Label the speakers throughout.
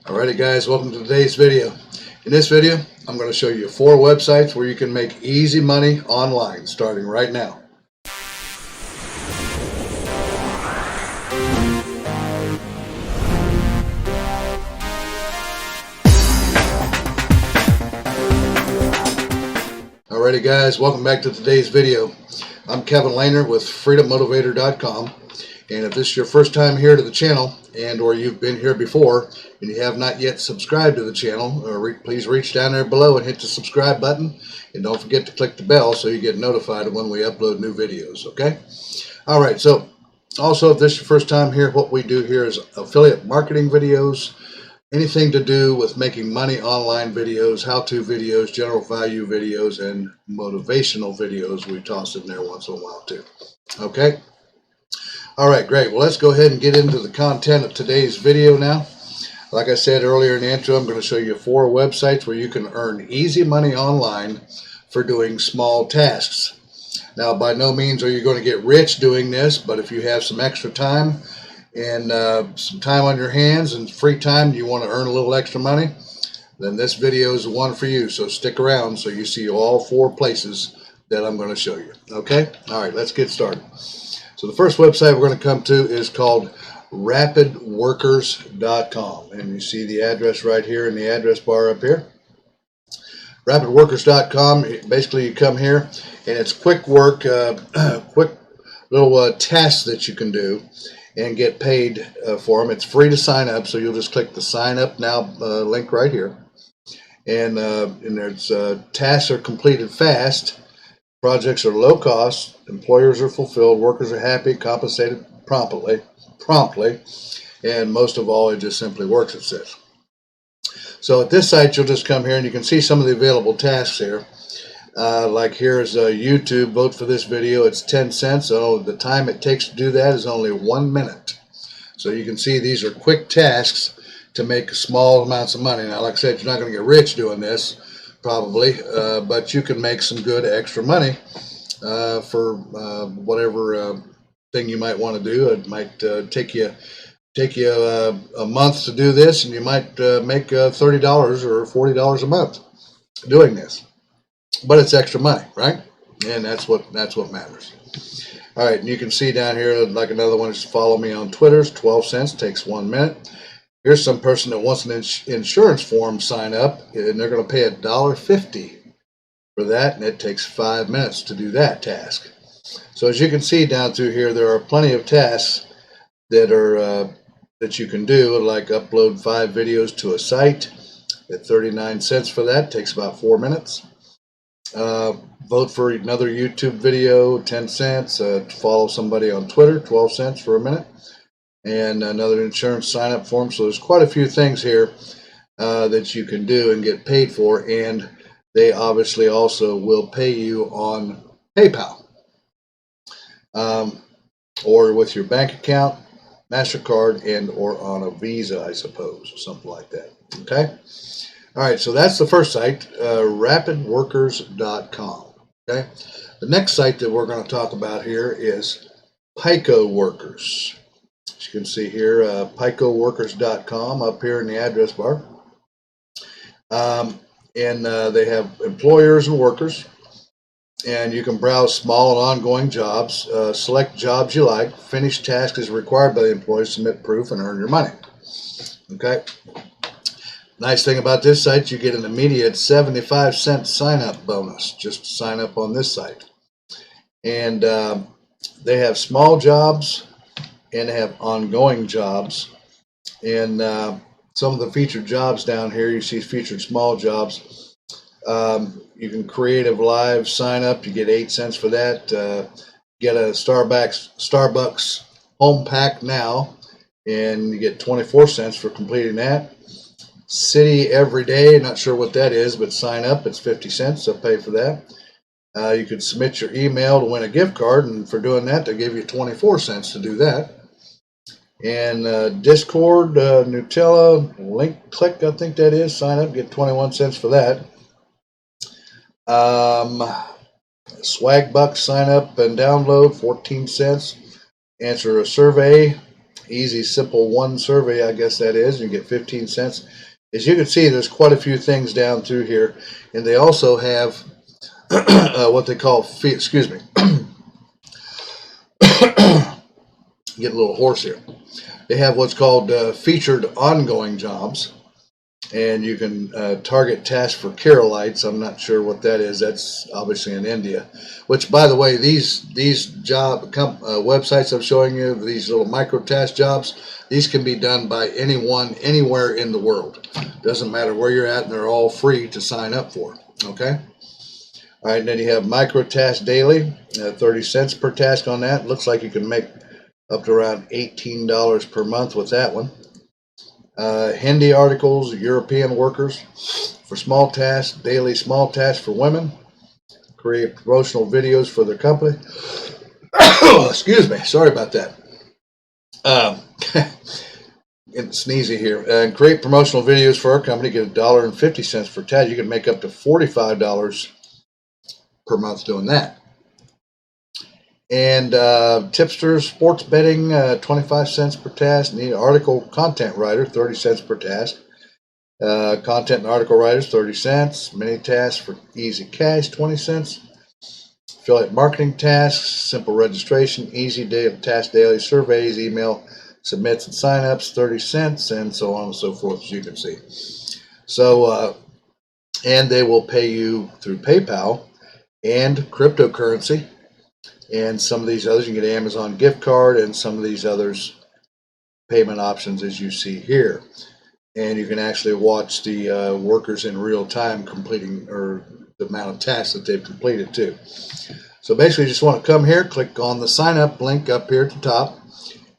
Speaker 1: Alrighty guys, welcome to today's video. In this video, I'm going to show you 4 websites where you can make easy money online starting right now. Alrighty guys, welcome back to today's video. I'm Kevin Lehner with FreedomMotivator.com, and if this is your first time here to the channel and or you've been here before and you have not yet subscribed to the channel, please reach down there below and hit the subscribe button, and don't forget to click the bell so you get notified when we upload new videos. Okay? Alright, so also if this is your first time here, what we do here is affiliate marketing videos, anything to do with making money online videos, how-to videos, general value videos, and motivational videos we toss in there once in a while too. Okay? Alright, great. Well, let's go ahead and get into the content of today's video now. Like I said earlier in the intro, I'm going to show you 4 websites where you can earn easy money online for doing small tasks. Now, by no means are you going to get rich doing this, but if you have some extra time and some time on your hands and free time, you want to earn a little extra money, then this video is the one for you. So stick around so you see all 4 places that I'm going to show you. Okay? Alright, let's get started. So the first website we're going to come to is called rapidworkers.com, and you see the address right here in the address bar up here. Rapidworkers.com, basically you come here and it's quick work, quick little tasks that you can do and get paid for them. It's free to sign up, so you'll just click the sign up now link right here, and there's tasks are completed fast. Projects are low cost, employers are fulfilled, workers are happy, compensated promptly, and most of all, it just simply works, it says. So at this site, you'll just come here and you can see some of the available tasks here. Like here's YouTube, vote for this video, it's 10 cents, so the time it takes to do that is only 1 minute. So you can see these are quick tasks to make small amounts of money. Now, like I said, you're not going to get rich doing this, probably, but you can make some good extra money for whatever thing you might want to do. It might take you a month to do this, and you might make $30 or $40 a month doing this. But it's extra money, right? And that's what matters. All right, and you can see down here, like another one is follow me on Twitter. It's 12 cents, takes 1 minute. Here's some person that wants an insurance form sign up, and they're going to pay $1.50 for that, and it takes 5 minutes to do that task. So as you can see down through here, there are plenty of tasks that are that you can do, like upload 5 videos to a site at 39 cents for that. Takes about 4 minutes. Vote for another YouTube video, 10 cents. Follow somebody on Twitter, 12 cents for a minute. And another insurance sign-up form. So there's quite a few things here that you can do and get paid for, and they obviously also will pay you on PayPal or with your bank account, MasterCard, and or on a Visa, I suppose, or something like that. Okay? All right, so that's the first site, rapidworkers.com. Okay? The next site that we're going to talk about here is Microworkers. As you can see here, Microworkers.com up here in the address bar. They have employers and workers, and you can browse small and ongoing jobs, select jobs you like, finish tasks as required by the employer, submit proof, and earn your money. Okay. Nice thing about this site, you get an immediate 75-cent sign-up bonus just to sign up on this site. And they have small jobs and have ongoing jobs, and some of the featured jobs down here, you see featured small jobs. You can creative live sign up, you get 8 cents for that. Get a Starbucks home pack now, and you get 24 cents for completing that. City every day, not sure what that is, but sign up, it's 50 cents, so pay for that. You could submit your email to win a gift card, and for doing that, they give you 24 cents to do that. And Discord, Nutella, link click, I think that is, sign up, get 21 cents for that. Swag Bucks, sign up and download, 14 cents. Answer a survey, easy, simple one survey, I guess that is. You get 15 cents. As you can see, there's quite a few things down through here, and they also have what they call excuse me, get a little hoarse here. They have what's called featured ongoing jobs, and you can target tasks for Keralites. I'm not sure what that is. That's obviously in India. Which, by the way, these job websites I'm showing you, these little micro task jobs, these can be done by anyone, anywhere in the world. Doesn't matter where you're at, and they're all free to sign up for. Okay. All right, and then you have micro task daily, 30 cents per task on that. Looks like you can make up to around $18 per month with that one. Hindi articles, European workers for small tasks, daily small tasks for women, create promotional videos for their company. Excuse me, sorry about that. Getting sneezy here. And create promotional videos for our company, get $1.50 per task. You can make up to $45 per month doing that. And tipsters, sports betting, 25 cents per task. Need article content writer, 30 cents per task. Content and article writers, 30 cents. Mini tasks for easy cash, 20 cents. Affiliate marketing tasks, simple registration, easy task daily surveys, email submits and signups, 30 cents, and so on and so forth, as you can see. So, and they will pay you through PayPal and cryptocurrency. And some of these others, you can get Amazon gift card and some of these others payment options as you see here. And you can actually watch the workers in real time completing, or the amount of tasks that they've completed too. So basically you just want to come here, click on the sign up link up here at the top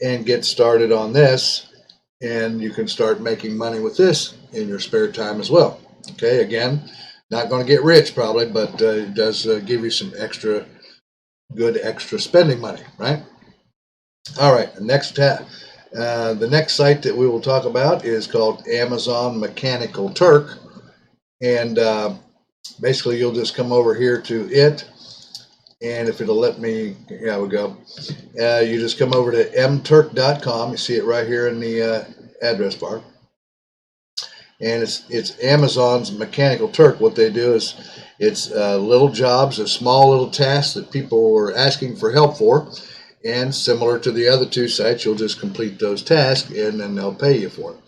Speaker 1: and get started on this. And you can start making money with this in your spare time as well. Okay, again, not going to get rich probably, but it does give you some good extra spending money, right? All right, the next site that we will talk about is called Amazon Mechanical Turk, and basically you'll just come over here to it, and if it'll let me, yeah, we go. You just come over to mturk.com. You see it right here in the address bar, and it's Amazon's Mechanical Turk. What they do is it's little jobs, small little tasks that people are asking for help for, and similar to the other two sites, you'll just complete those tasks and then they'll pay you for it.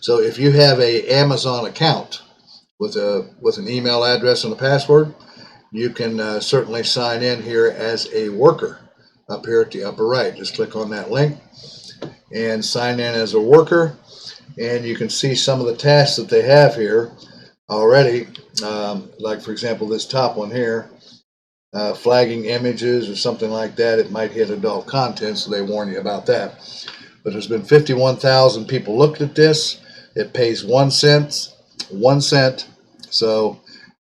Speaker 1: So if you have a Amazon account with an email address and a password, you can certainly sign in here as a worker up here at the upper right. Just click on that link and sign in as a worker, and you can see some of the tasks that they have here already. Like for example, this top one here, flagging images or something like that. It might hit adult content, so they warn you about that. But there's been 51,000 people looked at this. It pays 1 cent. So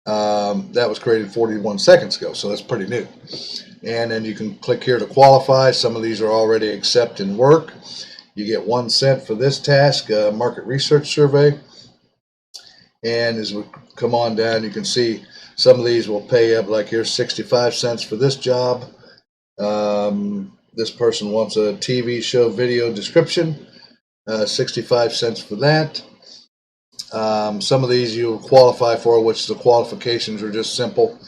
Speaker 1: that was created 41 seconds ago, so that's pretty new. And then you can click here to qualify. Some of these are already accepting work. You get 1 cent for this task, market research survey. And as we come on down, you can see some of these will pay up, like here's 65 cents for this job. This person wants a TV show video description, 65 cents for that. Some of these you'll qualify for, which the qualifications are just simple.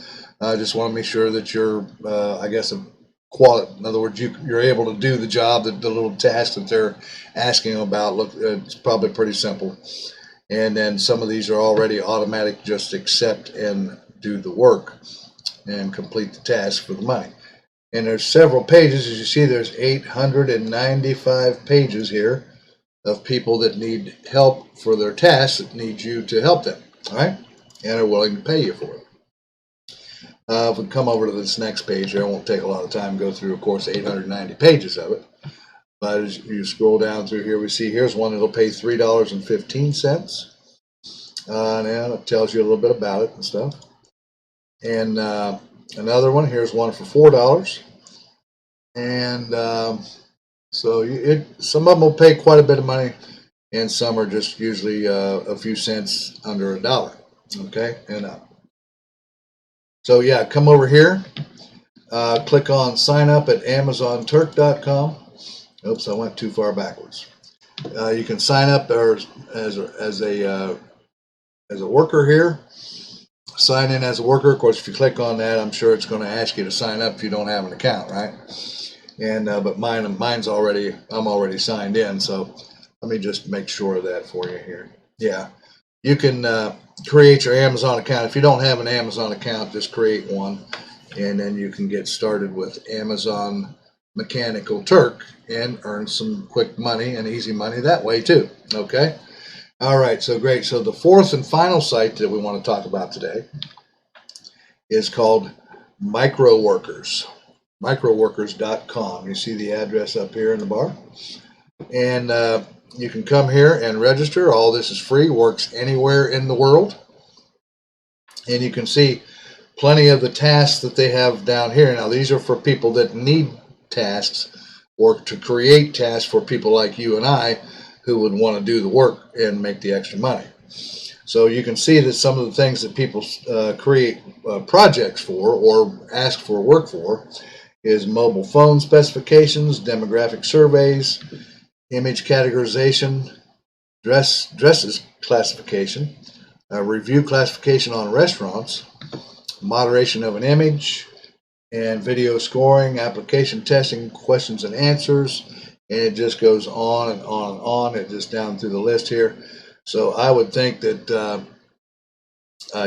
Speaker 1: I just want to make sure that you're, I guess, in other words, you're able to do the job, the little task that they're asking about. Look, it's probably pretty simple. And then some of these are already automatic, just accept and do the work and complete the task for the money. And there's several pages. As you see, there's 895 pages here of people that need help for their tasks, that need you to help them, all right? And are willing to pay you for it. If we come over to this next page here, it won't take a lot of time to go through, of course, 890 pages of it. But as you scroll down through here, we see here's one that'll pay $3.15. And it tells you a little bit about it and stuff. And another one, here's one for $4. And so some of them will pay quite a bit of money, and some are just usually a few cents under $1. Okay, and up. So yeah, come over here, click on sign up at AmazonTurk.com, Oops, I went too far backwards. You can sign up there as a worker here. Sign in as a worker. Of course, if you click on that, I'm sure it's going to ask you to sign up if you don't have an account, right? And but mine's already, I'm already signed in. So let me just make sure of that for you here. Yeah, you can create your Amazon account. If you don't have an Amazon account, just create one, and then you can get started with Amazon Mechanical Turk and earn some quick money and easy money that way too. Okay. All right. So great. So the fourth and final site that we want to talk about today is called Microworkers. Microworkers.com. You see the address up here in the bar, and you can come here and register. All this is free, works anywhere in the world, and you can see plenty of the tasks that they have down here. Now these are for people that need tasks, or to create tasks for people like you and I who would want to do the work and make the extra money. So you can see that some of the things that people create projects for or ask for work for is mobile phone specifications, demographic surveys, image categorization, dresses classification, review classification on restaurants, moderation of an image, and video scoring, application testing, questions and answers, and it just goes on and on and on. It just down through the list here. So I would think that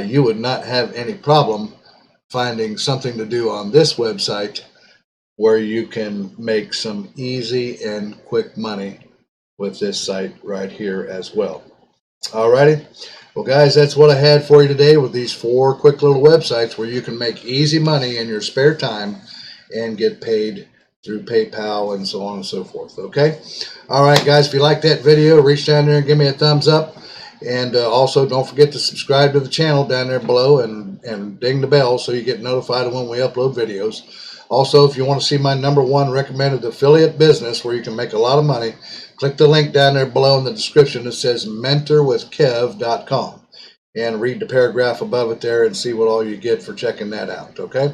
Speaker 1: you would not have any problem finding something to do on this website where you can make some easy and quick money with this site right here as well. Alrighty. Well, guys, that's what I had for you today with these 4 quick little websites where you can make easy money in your spare time and get paid through PayPal and so on and so forth. Okay. All right, guys, if you like that video, reach down there and give me a thumbs up. And also don't forget to subscribe to the channel down there below and ding the bell so you get notified when we upload videos. Also, if you want to see my #1 recommended affiliate business where you can make a lot of money, click the link down there below in the description that says mentorwithkev.com and read the paragraph above it there and see what all you get for checking that out. Okay.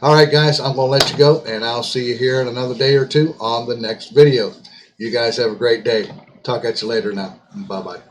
Speaker 1: All right, guys, I'm going to let you go, and I'll see you here in another day or two on the next video. You guys have a great day. Talk at you later now. Bye-bye.